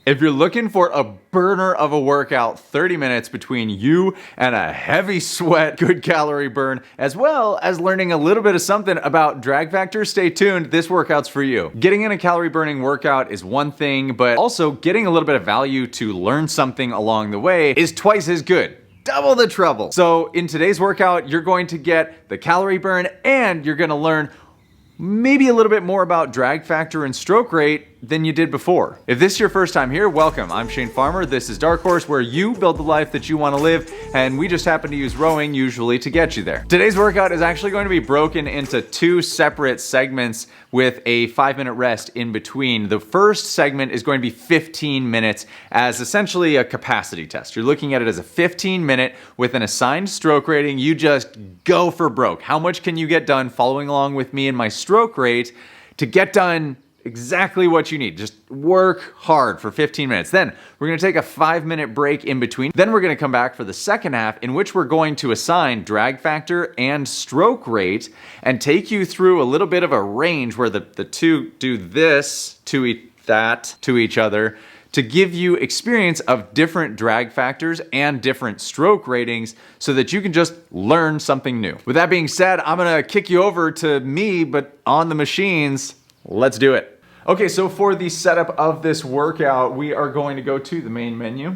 If you're looking for a burner of a workout, 30 minutes between you and a heavy sweat, good calorie burn, as well as learning a little bit of something about drag factor, stay tuned. This workout's for you. Getting in a calorie burning workout is one thing, but also getting a little bit of value to learn something along the way is twice as good. Double the trouble. So in today's workout, you're going to get the calorie burn and you're going to learn maybe a little bit more about drag factor and stroke rate than you did before. If this is your first time here, welcome. I'm Shane Farmer. This is Dark Horse, where you build the life that you want to live, and we just happen to use rowing usually to get you there. Today's workout is actually going to be broken into two separate segments with a 5-minute rest in between. The first segment is going to be 15 minutes as essentially a capacity test. You're looking at it as a 15-minute with an assigned stroke rating. You just go for broke. How much can you get done following along with me and my stroke rate to get done exactly what you need? Just work hard for 15 minutes. Then we're going to take a 5-minute break in between. Then we're going to come back for the second half, in which we're going to assign drag factor and stroke rate and take you through a little bit of a range where the two do this to each other to give you experience of different drag factors and different stroke ratings so that you can just learn something new. With that being said, I'm going to kick you over to me, but on the machines. Let's do it. Okay, so for the setup of this workout, we are going to go to the main menu.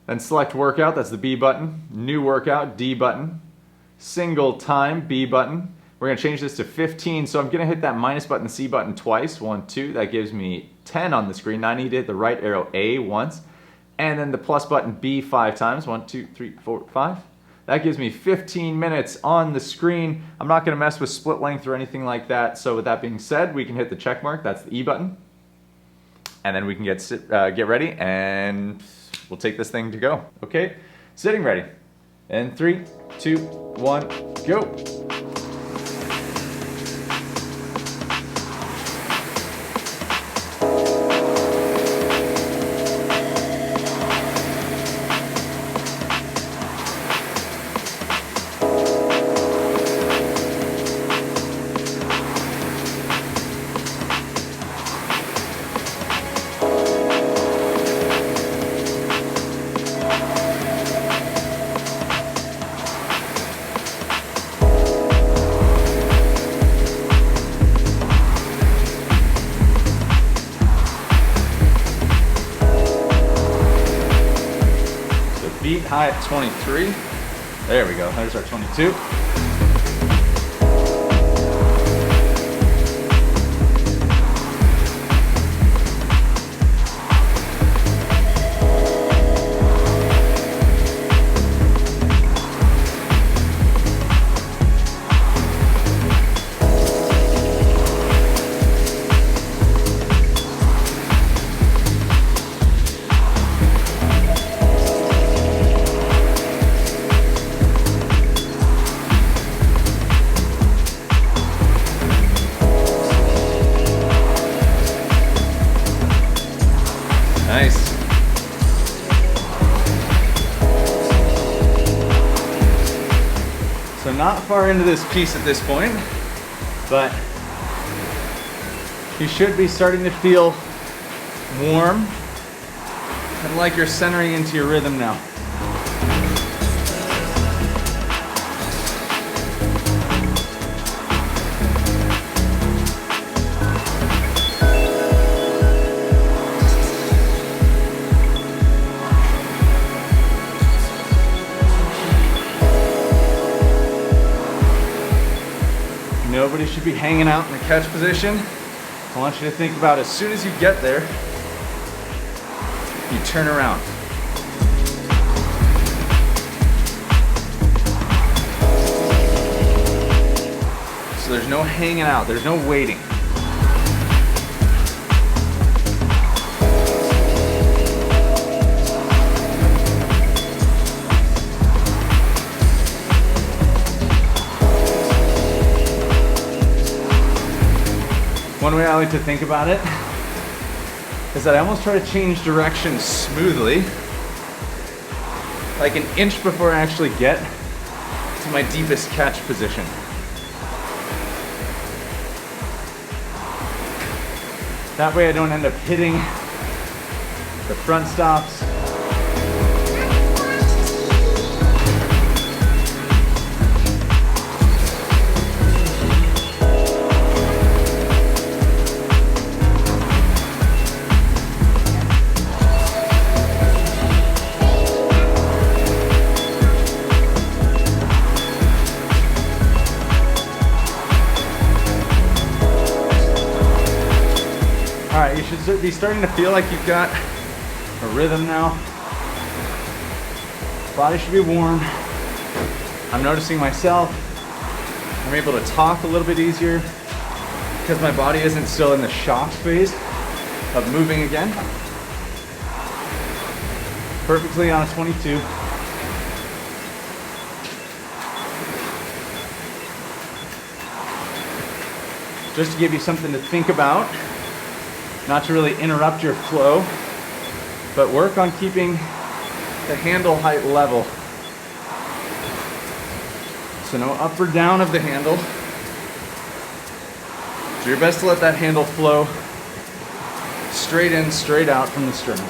Then select workout, that's the B button. New workout, D button. Single time, B button. We're gonna change this to 15, so I'm gonna hit that minus button, C button twice. 1, 2, that gives me 10 on the screen. Now I need to hit the right arrow A once, and then the plus button B 5 times. 1, 2, 3, 4, 5. That gives me 15 minutes on the screen. I'm not gonna mess with split length or anything like that. So with that being said, we can hit the check mark, that's the E button. And then we can get ready and we'll take this thing to go. Okay, sitting ready. And 3, 2, 1, go. Beat high at 23. There we go, there's our 22. Nice. So not far into this piece at this point, but you should be starting to feel warm and like you're centering into your rhythm now. Nobody should be hanging out in the catch position. I want you to think about as soon as you get there, you turn around. So there's no hanging out, there's no waiting. One way I like to think about it is that I almost try to change direction smoothly, like an inch before I actually get to my deepest catch position. That way I don't end up hitting the front stops. All right, you should be starting to feel like you've got a rhythm now. Body should be warm. I'm noticing myself. I'm able to talk a little bit easier because my body isn't still in the shock phase of moving again. Perfectly on a 22. Just to give you something to think about. Not to really interrupt your flow, but work on keeping the handle height level. So no up or down of the handle. Do your best to let that handle flow straight in, straight out from the sternum.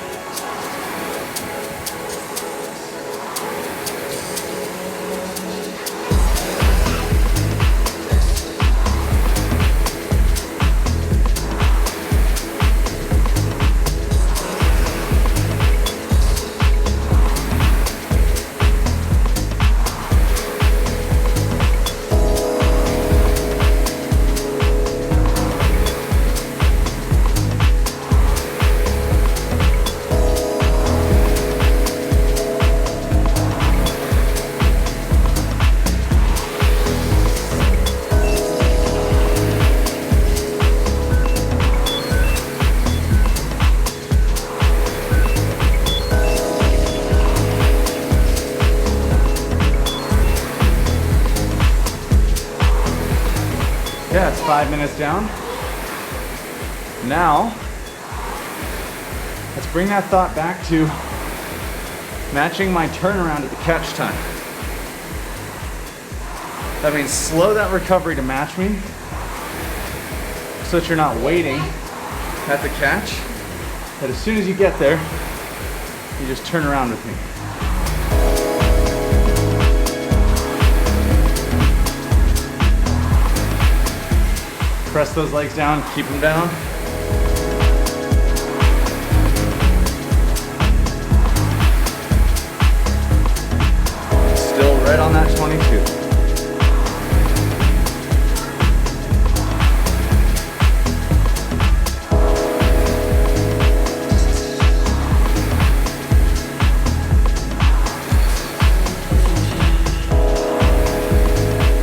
Yeah, it's 5 minutes down. Now, let's bring that thought back to matching my turnaround at the catch time. That means slow that recovery to match me so that you're not waiting at the catch. That as soon as you get there, you just turn around with me. Press those legs down, keep them down. Still right on that 22.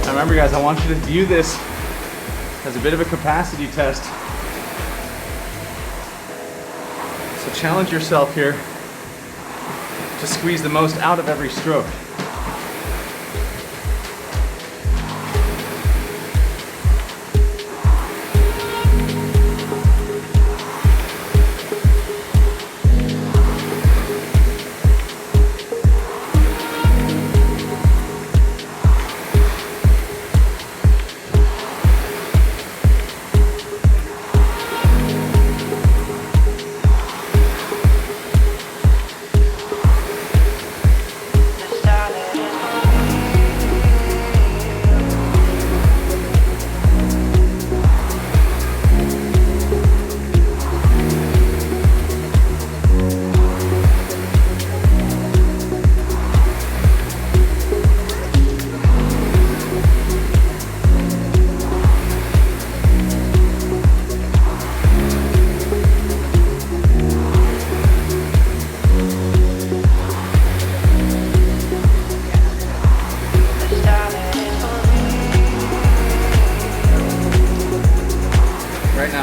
Now remember guys, I want you to view this as a bit of a capacity test. So challenge yourself here to squeeze the most out of every stroke.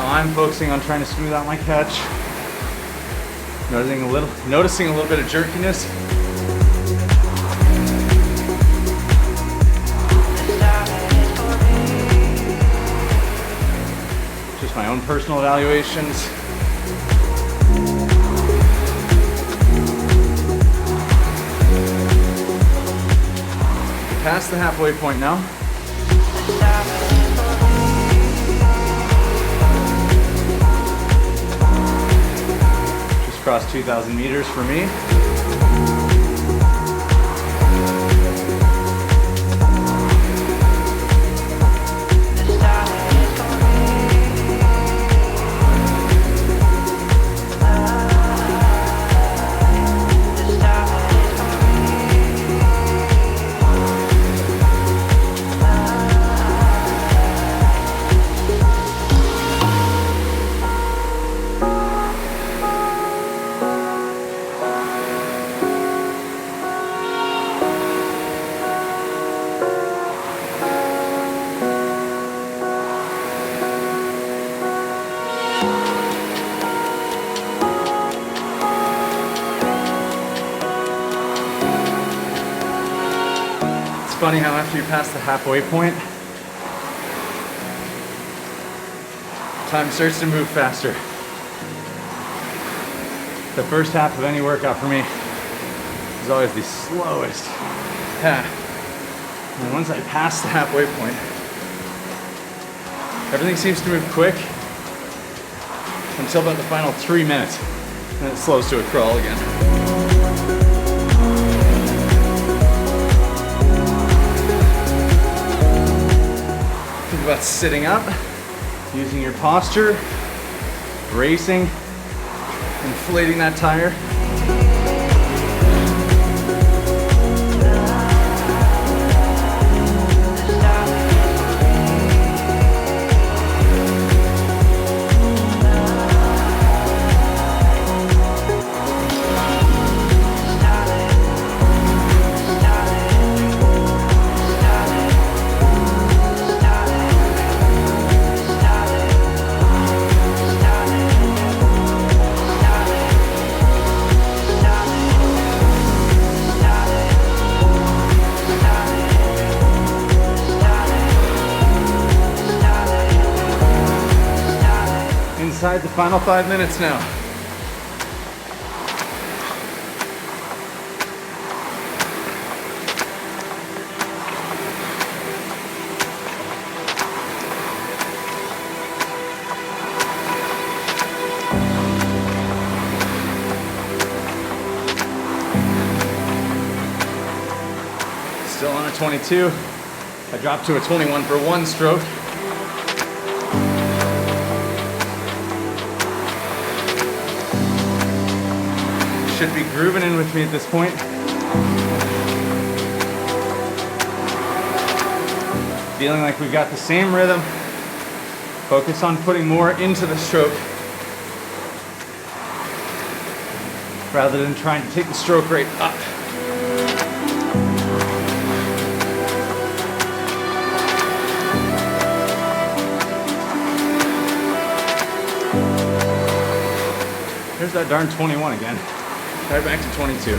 I'm focusing on trying to smooth out my catch. Noticing a little bit of jerkiness. Just my own personal evaluations. Past the halfway point now. Cross 2,000 meters for me. It's funny how after you pass the halfway point, time starts to move faster. The first half of any workout for me is always the slowest half. And once I pass the halfway point, everything seems to move quick until about the final 3 minutes. And it slows to a crawl again. Think about sitting up, using your posture, bracing, inflating that tire. Inside the final 5 minutes now. Still on a 22. I dropped to a 21 for one stroke. Should be grooving in with me at this point. Feeling like we've got the same rhythm. Focus on putting more into the stroke rather than trying to take the stroke rate up. Here's that darn 21 again. Right back to 22.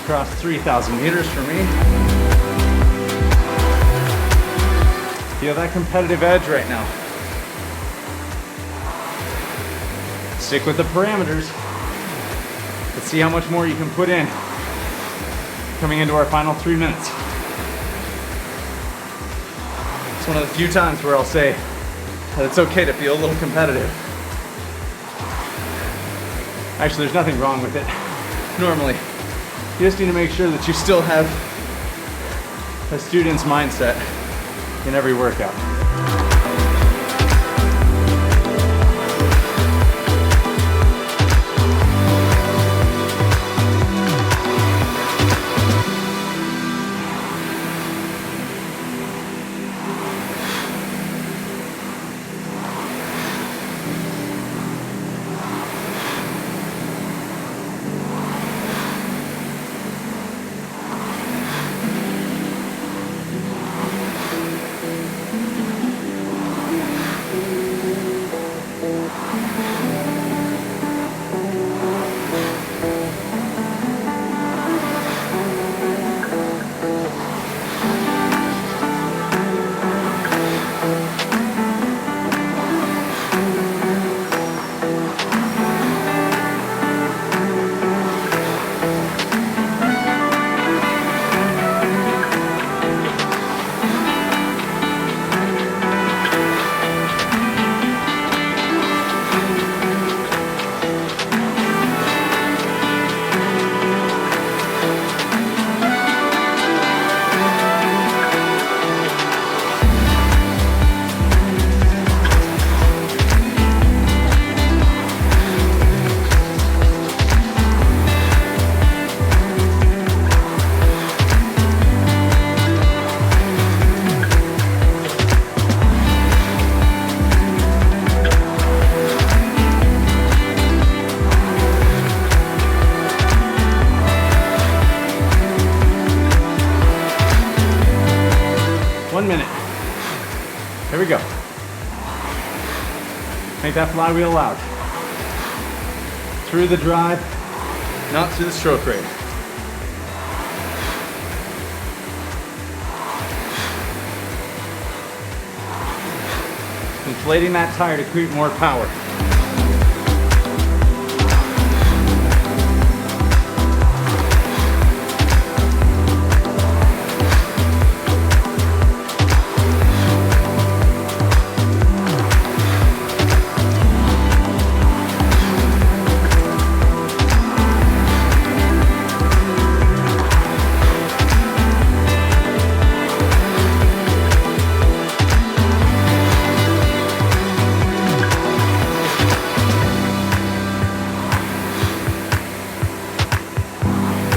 Cross 3,000 meters for me. Feel that competitive edge right now. Stick with the parameters. Let's see how much more you can put in coming into our final 3 minutes. It's one of the few times where I'll say that it's okay to feel a little competitive. Actually, there's nothing wrong with it. Normally, you just need to make sure that you still have a student's mindset in every workout. Make that flywheel loud. Through the drive, not through the stroke rate. Inflating that tire to create more power.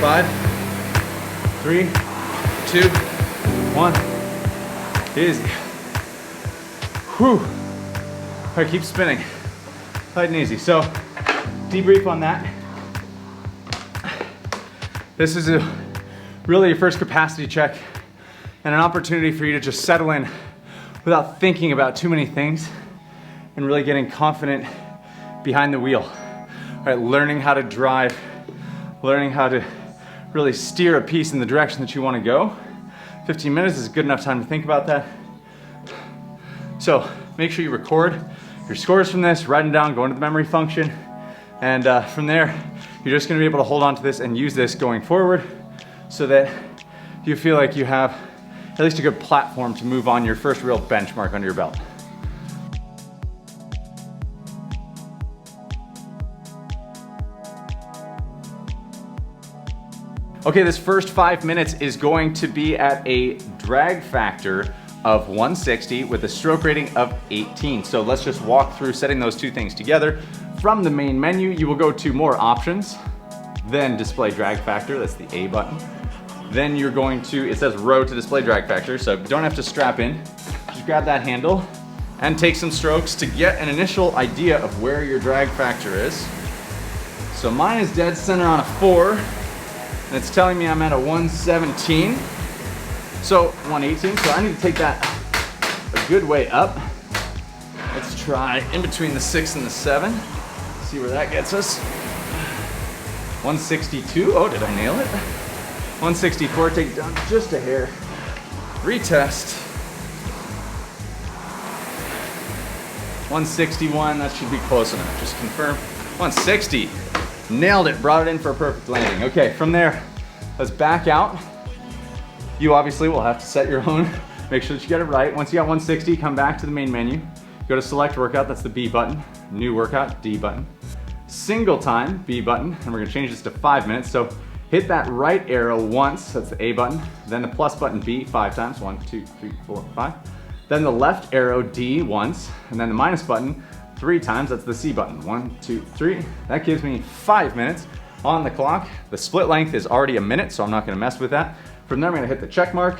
Five, 3, 2, 1. Easy. Whew. All right, keep spinning. Light and easy. So, debrief on that. This is really your first capacity check and an opportunity for you to just settle in without thinking about too many things and really getting confident behind the wheel. All right, learning how to drive, learning how to really steer a piece in the direction that you want to go. 15 minutes is a good enough time to think about that. So make sure you record your scores from this, write them down, go into the memory function, and from there, you're just gonna be able to hold on to this and use this going forward so that you feel like you have at least a good platform to move on your first real benchmark under your belt. Okay, this first 5 minutes is going to be at a drag factor of 160 with a stroke rating of 18. So let's just walk through setting those two things together. From the main menu, you will go to more options, then display drag factor, that's the A button. Then you're going to, it says row to display drag factor, so you don't have to strap in. Just grab that handle and take some strokes to get an initial idea of where your drag factor is. So mine is dead center on a 4. And it's telling me I'm at a 117. So 118, so I need to take that a good way up. Let's try in between the 6 and the 7. See where that gets us. 162, oh, did I nail it? 164, take it down just a hair. Retest. 161, that should be close enough, just confirm. 160. Nailed it, brought it in for a perfect landing. Okay, from there, let's back out. You obviously will have to set your own, make sure that you get it right. Once you got 160, come back to the main menu. Go to select workout, that's the B button. New workout, D button. Single time, B button, and we're gonna change this to 5 minutes. So hit that right arrow once, that's the A button. Then the plus button, B, 5 times, 1, 2, 3, 4, 5. Then the left arrow, D, once, and then the minus button, 3 times, that's the C button. 1, 2, 3. That gives me 5 minutes on the clock. The split length is already a minute, so I'm not gonna mess with that. From there, I'm gonna hit the check mark.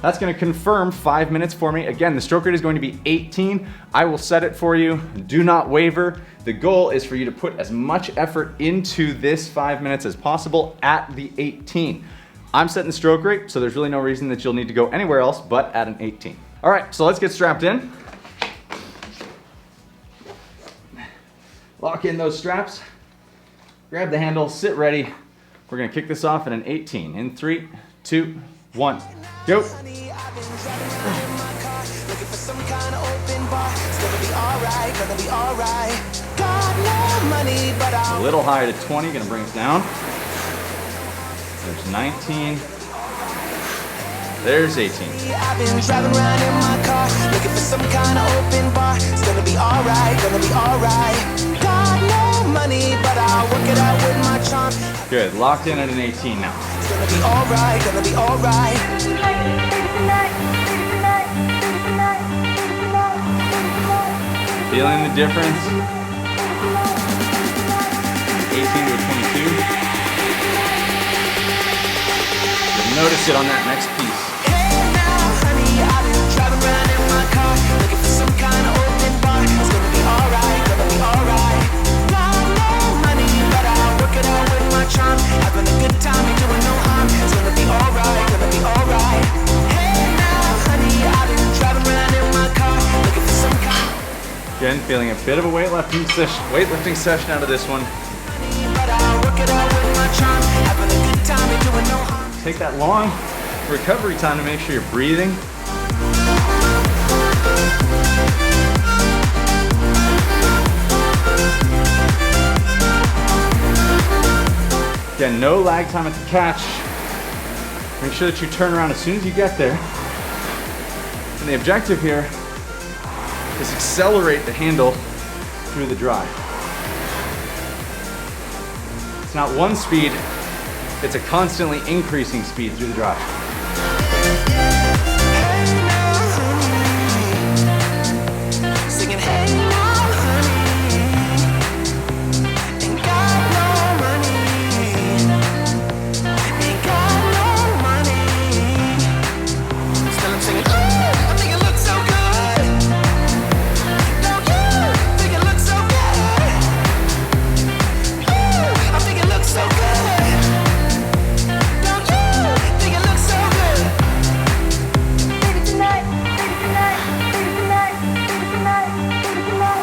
That's gonna confirm 5 minutes for me. Again, the stroke rate is going to be 18. I will set it for you. Do not waver. The goal is for you to put as much effort into this 5 minutes as possible at the 18. I'm setting the stroke rate, so there's really no reason that you'll need to go anywhere else but at an 18. All right, so let's get strapped in. Lock in those straps, grab the handle, sit ready. We're gonna kick this off at an 18. In 3, 2, 1, go. A little higher to 20, gonna bring us down. There's 19. There's 18. I've been driving around in my car, looking for some kind of open bar. It's gonna be alright, gonna be alright. Got no money, but I'll work it out with my charm. Good, locked in at an 18 now. It's gonna be alright, gonna be alright. Feeling the difference? 18 to a 22. You'll notice it on that next piece. Hey now, honey, I've been driving around in my car, looking for some kind of open bar. It's gonna be alright, gonna be alright. Got no money, but I'll work it out with my charm. Having a good time, ain't doing no harm. It's gonna be alright, gonna be alright. Hey now, honey, I've been driving around in my car, looking for some kind. Again, Feeling a bit of a weightlifting session out of this one. But I work it out with my charm. Having a good time and doing no harm. Take that long recovery time to make sure you're breathing. Again, no lag time at the catch. Make sure that you turn around as soon as you get there. And the objective here is accelerate the handle through the dry. It's not one speed, it's a constantly increasing speed through the dry. Singing, hey now, honey, ain't got no money, ain't got no money. Still I'm singing, ooh, I think it looks so good. Don't you think it looks so good? Ooh, I think it looks so good. Don't you think it looks so good? Baby tonight, baby tonight, baby tonight, baby tonight, baby tonight,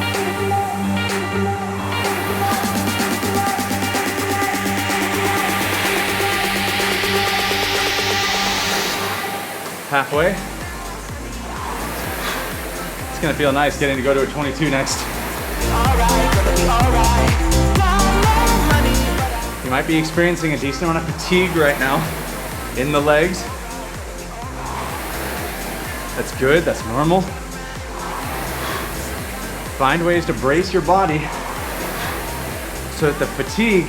baby tonight, baby tonight, Halfway. It's gonna feel nice getting to go to a 22 next. Alright, gonna be alright. Got no money, but I You might be experiencing a decent amount of fatigue right now in the legs. That's good, that's normal. Find ways to brace your body so that the fatigue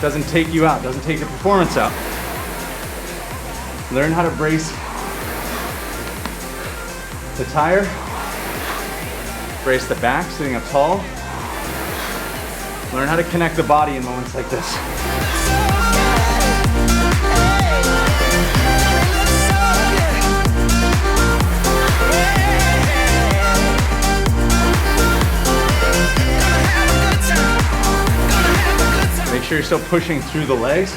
doesn't take you out, doesn't take your performance out. Learn how to brace the tire, brace the back, sitting up tall. Learn how to connect the body in moments like this. Make sure you're still pushing through the legs,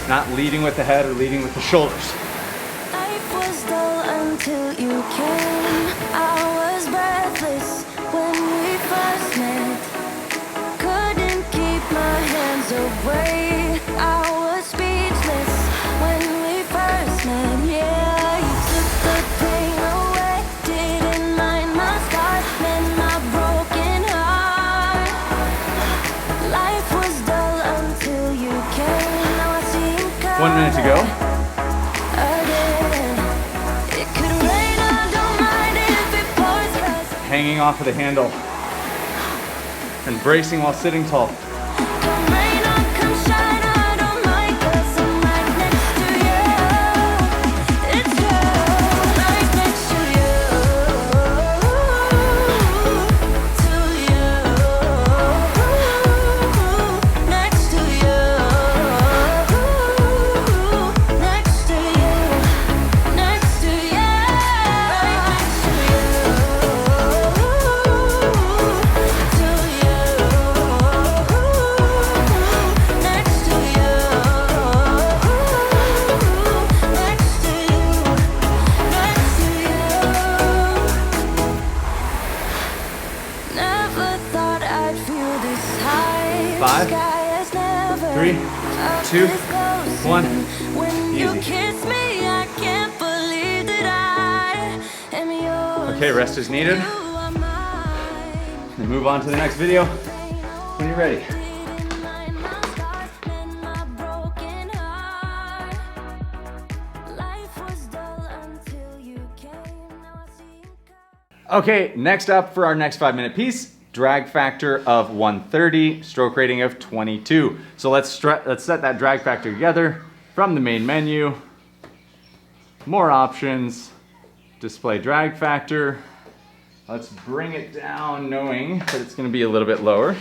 not leading with the head or leading with the shoulders. Life was dull until you came. I was breathless when we first met. Couldn't keep my hands away. I was speechless when we first met. Yeah, you took the pain away. Didn't mind my scars, mend my broken heart. Life was dull until you came. Now I see you come. 1 minute to go. It could rain, I don't mind if it pours fast. Hanging off of the handle and bracing while sitting tall. Come rain or come shine, I don't mind 'cause I'm right next to you. It's you, right next to you, to you, next to you, next to you, next to you, right next to you, to you, next to you, next to you, next to you. Never thought I'd feel this high. 5, Sky has never 3, felt 2, this close. 1. When you Easy. kiss me, I can't believe that I am yours. Okay, rest is needed. You are mine. And move on to the next video when you're ready. Didn't mind my scars, mend my broken heart. Life was dull until you came. Now I see you come. Okay, next up for our next 5-minute piece, drag factor of 130, stroke rating of 22. So let's set that drag factor together from the main menu. More options, display drag factor. Let's bring it down knowing that it's gonna be a little bit lower.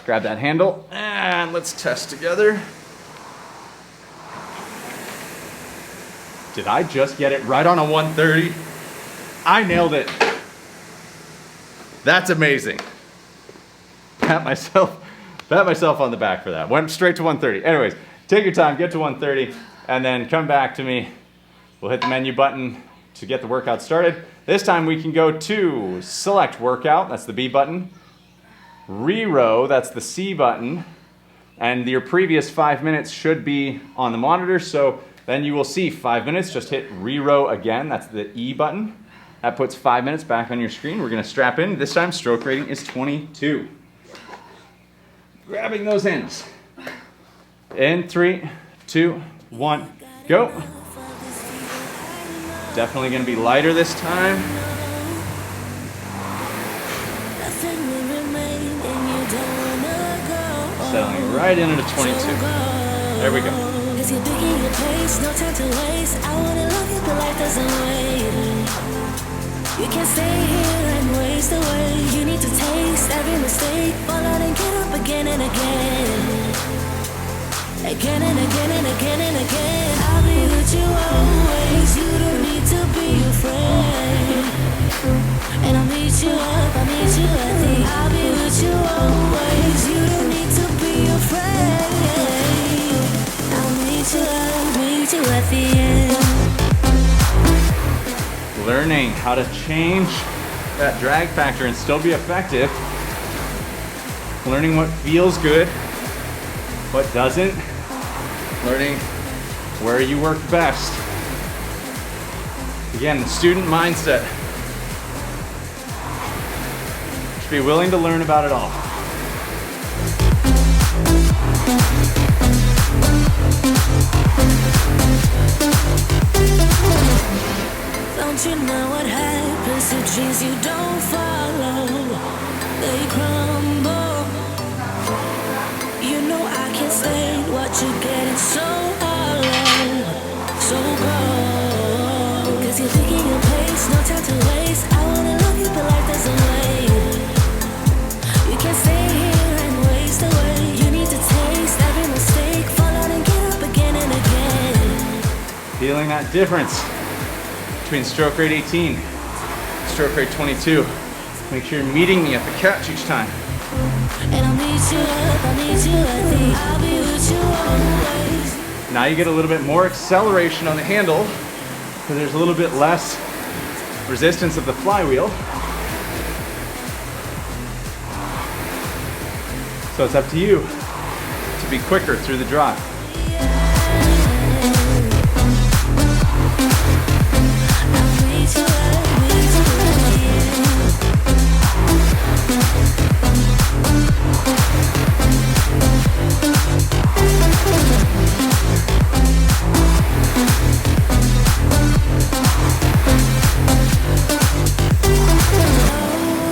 Grab that handle and let's test together. Did I just get it right on a 130? I nailed it. That's amazing. Pat myself on the back for that. Went straight to 130. Anyways, take your time, get to 130, and then come back to me. We'll hit the menu button, to get the workout started. This time we can go to select workout, that's the B button, re-row, that's the C button, and your previous 5 minutes should be on the monitor, so then you will see 5 minutes, just hit re-row again, that's the E button. That puts 5 minutes back on your screen. We're gonna strap in. This time stroke rating is 22. Grabbing those ends. In 3, 2, 1, go. Definitely gonna be lighter this time. Settling right into the 22. There we go. Cause you're digging your place, no time to waste. I wanna love you, but life doesn't wait. You can't stay here and waste away. You need to taste every mistake. Fall out and get up again and again. Again and again and again and again. I'll be with you always. You don't need to be afraid. And I'll meet you up, I'll meet you at the end. I'll be with you always. You don't need to be afraid. I'll meet you up, meet you at the end. Learning how to change that drag factor and still be effective. Learning what feels good, what doesn't. Learning where you work best. Again, the student mindset. Just be willing to learn about it all. Don't you know what happens to dreams you don't follow? They crumble. You know I can't stand what you're getting so hollow, so cold. Cause you're thinking your place, no time to waste. I wanna love you, but life doesn't wait. You can't stay here and waste away. You need to taste every mistake. Fall out and get up again and again. Feeling that difference between stroke rate 18, stroke rate 22. Make sure you're meeting me at the catch each time. And I'll meet you up, I'll meet you at the I'll be with you always. Now you get a little bit more acceleration on the handle because there's a little bit less resistance of the flywheel. So it's up to you to be quicker through the drive. I'll meet you up, meet you at the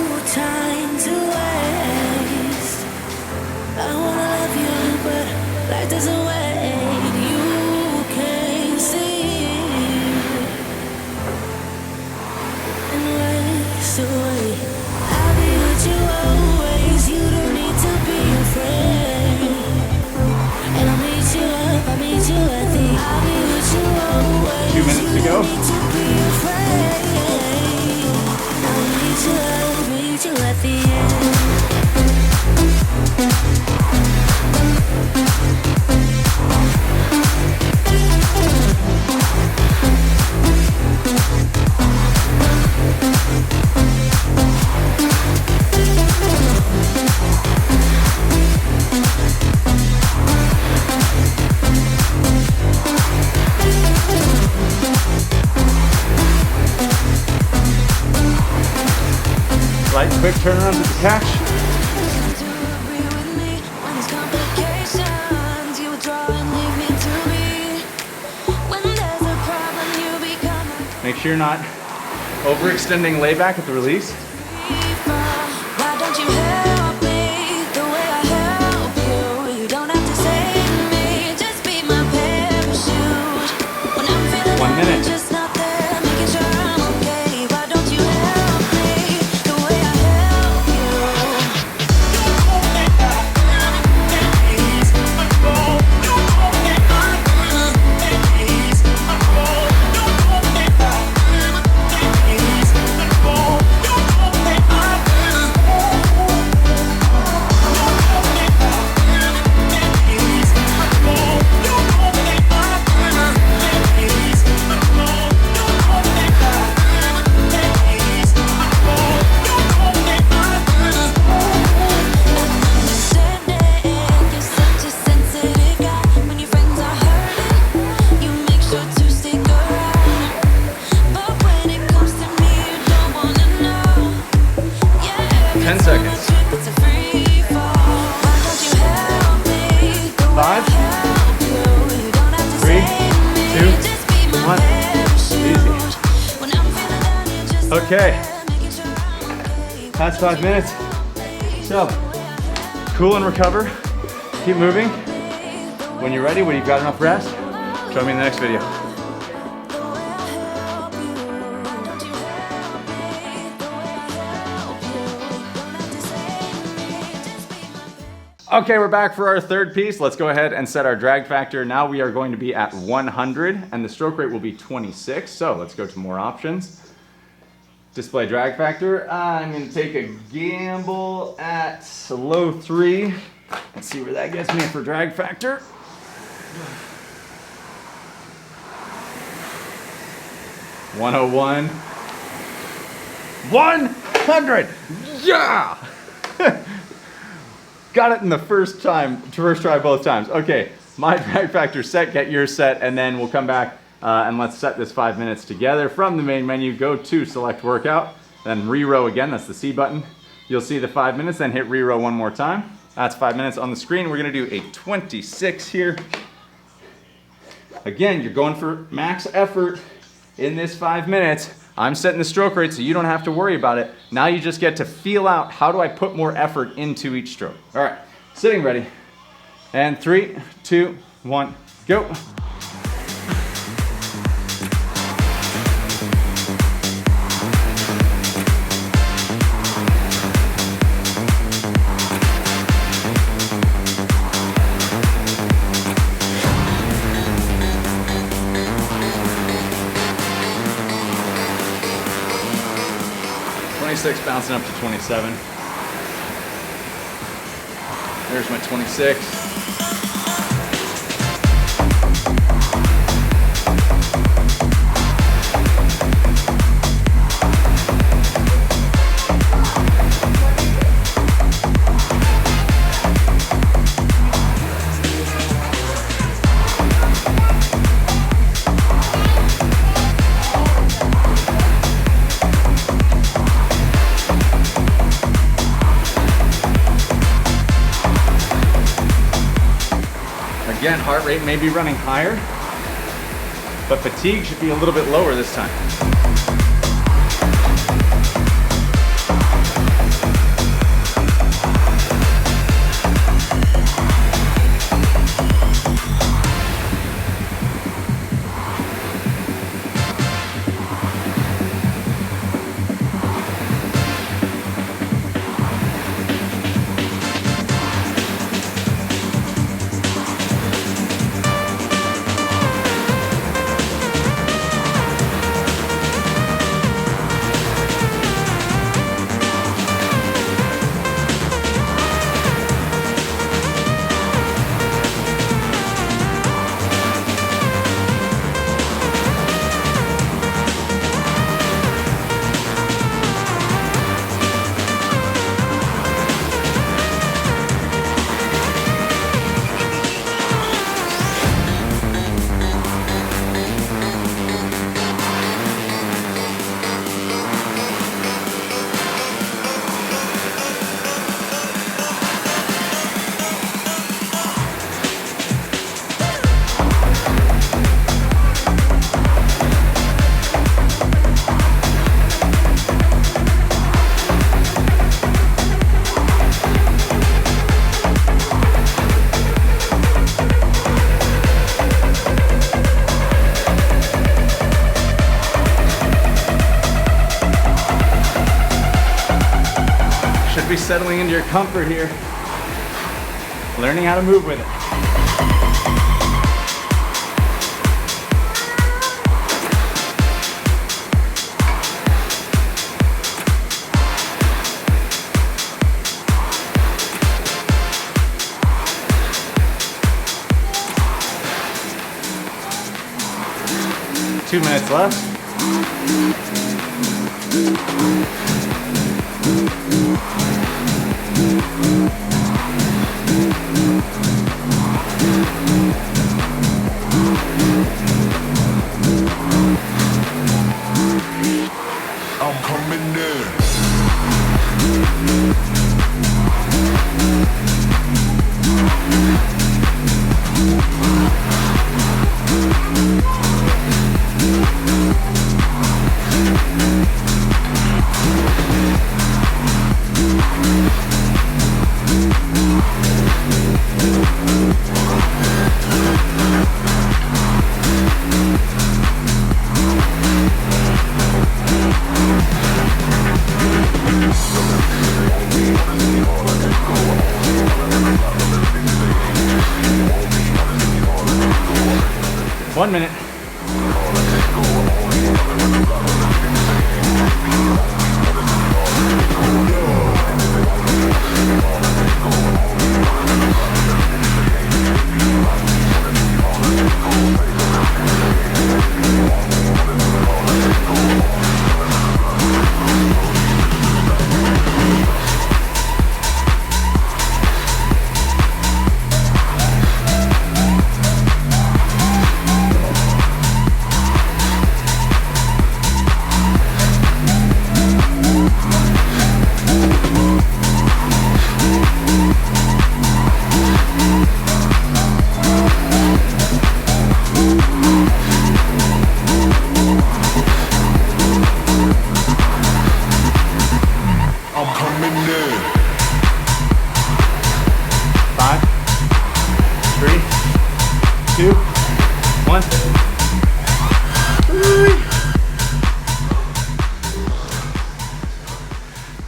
no time to waste. I wanna love you, but life doesn't wait. You can't see and waste away. I'll be with you always. You don't need to be afraid. And I'll meet you up, I'll meet you at the I'll be with you always. 2 minutes to go. You don't need to be afraid. I'll meet you up, meet you at the end. Light, quick turnaround at the catch. To agree with me when there's complications, you withdraw and leave me to be. When there's a problem, you become Make sure you're not overextending layback at the release. a keeper. Why don't you help me the way I help you? You don't have to save me, just be my parachute. When I'm feeling 1 minute. just not there, making sure I'm okay. Why don't you help me the way I help you? 10 seconds. 5, 3, 2, 1. Easy. Okay. That's 5 minutes. So, cool and recover. Keep moving. When you're ready, when you've got enough rest, join me in the next video. Okay, we're back for our third piece. Let's go ahead and set our drag factor. Now we are going to be at 100 and the stroke rate will be 26. So let's go to more options. Display drag factor. I'm going to take a gamble at a low 3. Let's see where that gets me for drag factor. $101. 100! Yeah! Got it in the first try both times. Okay, my drag factor set, get yours set, and then we'll come back and let's set this 5 minutes together. From the main menu, go to select workout, then re-row again, that's the C button. You'll see the 5 minutes, then hit re-row one more time. That's 5 minutes on the screen. We're gonna do a 26 here. Again, you're going for max effort in this 5 minutes. I'm setting the stroke rate so you don't have to worry about it. Now you just get to feel out, how do I put more effort into each stroke? All right, sitting ready. And 3, 2, 1, go. Bouncing up to 27. There's my 26. Again, heart rate may be running higher, but fatigue should be a little bit lower this time. Be settling into your comfort here, learning how to move with it. Two minutes left. I'm coming in. 1 minute.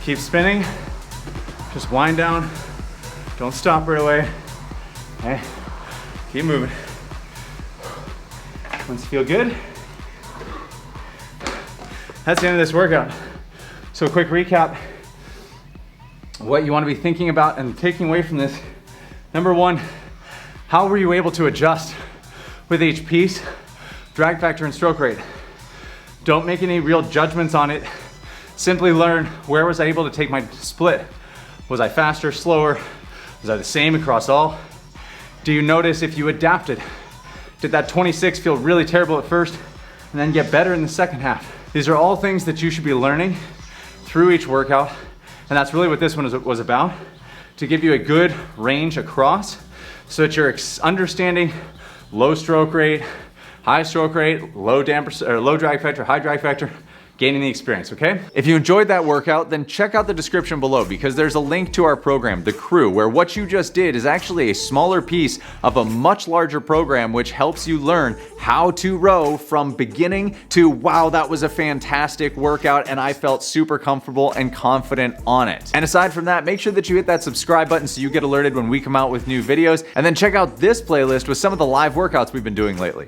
Keep spinning, just wind down, don't stop right away, okay? Keep moving. Once you feel good, that's the end of this workout. So a quick recap, what you wanna be thinking about and taking away from this. Number one, how were you able to adjust with each piece, drag factor and stroke rate? Don't make any real judgments on it. Simply learn, where was I able to take my split? Was I faster, slower? Was I the same across all? Do you notice if you adapted? Did that 26 feel really terrible at first and then get better in the second half? These are all things that you should be learning through each workout, and that's really what this one was about, to give you a good range across so that you're understanding low stroke rate, high stroke rate, low drag factor, high drag factor, gaining the experience, okay? If you enjoyed that workout, then check out the description below because there's a link to our program, The Crew, where what you just did is actually a smaller piece of a much larger program which helps you learn how to row from beginning to, wow, that was a fantastic workout and I felt super comfortable and confident on it. And aside from that, make sure that you hit that subscribe button so you get alerted when we come out with new videos, and then check out this playlist with some of the live workouts we've been doing lately.